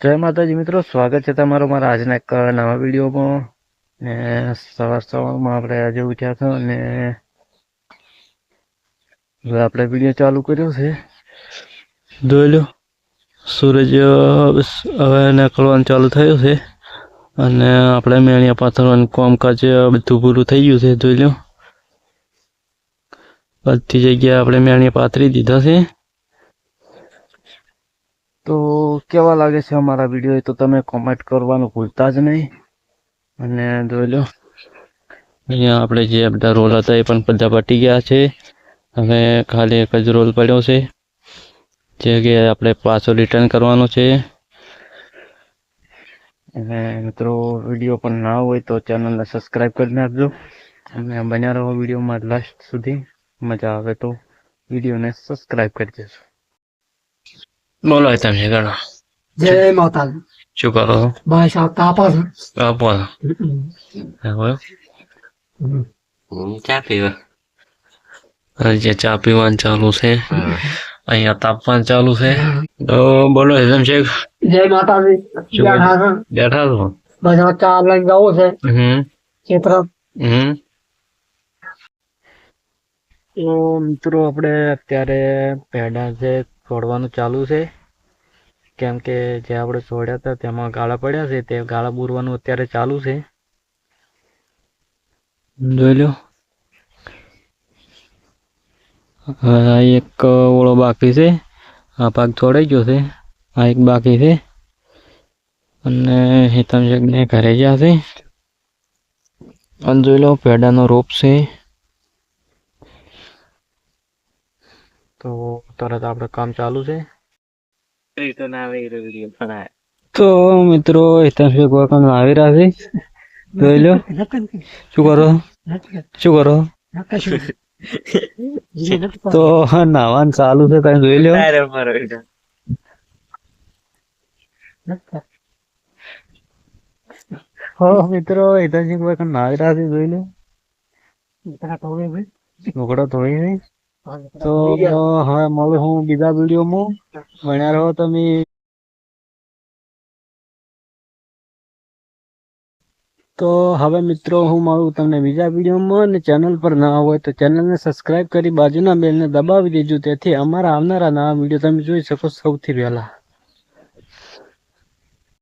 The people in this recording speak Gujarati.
જય માતાજી મિત્રો, સ્વાગત છે તમારું મારા આજના એક નવા વિડીયોમાં. ને સવારમાં આપણે આજે ઉઠ્યા હતા અને હવે આપણે વિડીયો ચાલુ કર્યો છે. જોઈ લો, સૂરજ હવે નીકળવાનું ચાલુ થયું છે અને આપણે મેણિયા પાથરવાનું કામકાજ બધું પૂરું થઈ ગયું છે. જોઈ લો, બધી જગ્યાએ આપણે મેણિયા પાથરી દીધા છે. તો કેવા લાગે છે અમારા વિડીયો તો તમે કોમેન્ટ કરવાનું ભૂલતા જ નહીં. અને જોઈ લો, અહીંયા આપણે જે બધા રોલ હતા એ પણ બધા પટી ગયા છે. હવે ખાલી એક જ રોલ પડ્યો છે જે કે આપણે પાછો રિટર્ન કરવાનો છે. અને મિત્રો, વિડીયો પણ ના હોય તો ચેનલને સબસ્ક્રાઈબ કરી નાખજો અને બન્યા રહો વિડીયોમાં લાસ્ટ સુધી. મજા આવે તો વિડીયોને સબસ્ક્રાઈબ કરી દેજો. બોલો તમે ગણો. જય માતાજી. શું કરો છો? ભાઈ સાહેબ તાપા છે. આપો ચા પીવા જે ચા પીવાનું ચાલુ છે, અહીંયા તાપવાનું ચાલુ છે. તો બોલો હેતમ શેખ. જય માતાજી. બેઠા છે. બેઠા છો? બસ આ ચા લઈને જવું છે ખેતર. તો મિત્રો, આપણે અત્યારે પેડા છે છોડવાનું ચાલુ છે, કેમ કે જે આપણે છોડ્યા હતા તેમાં ગાળા પડ્યા છે, તે ગાળા બુરવાનું અત્યારે ચાલુ છે. જોઈ લો, આ એક ઓળો બાકી છે. આ ભાગ છોડાઈ ગયો છે, આ એક બાકી છે. અને હેતમ શેખને ઘરે ગયા છે. અને જોઈ લો, પેડાનો રોપ છે. તો તરત આપણે કામ ચાલુ છે. તો મિત્રો, હેતમ શેખ કામ આવી રહ્યા છે. જોઈ લો, શું કરો તો નાવાનું ચાલુ છે, કઈ જોઈ લો. મિત્રો, હેતમ શેખ કામ આવી રહ્યા છે. જોઈ લો, ઢોકળો ધોઈ છે. તો હવે મળું હું બીજા વિડીયોમાં. ભણ્યા રહો તમે. તો હવે મિત્રો, હું મળું તમને બીજા વિડીયોમાં. અને ચેનલ પર ના હોય તો ચેનલને સબસ્ક્રાઈબ કરી બાજુના બેલને દબાવી દેજો, તેથી અમારા આવનારા નવા વિડીયો તમે જોઈ શકો સૌથી પહેલા.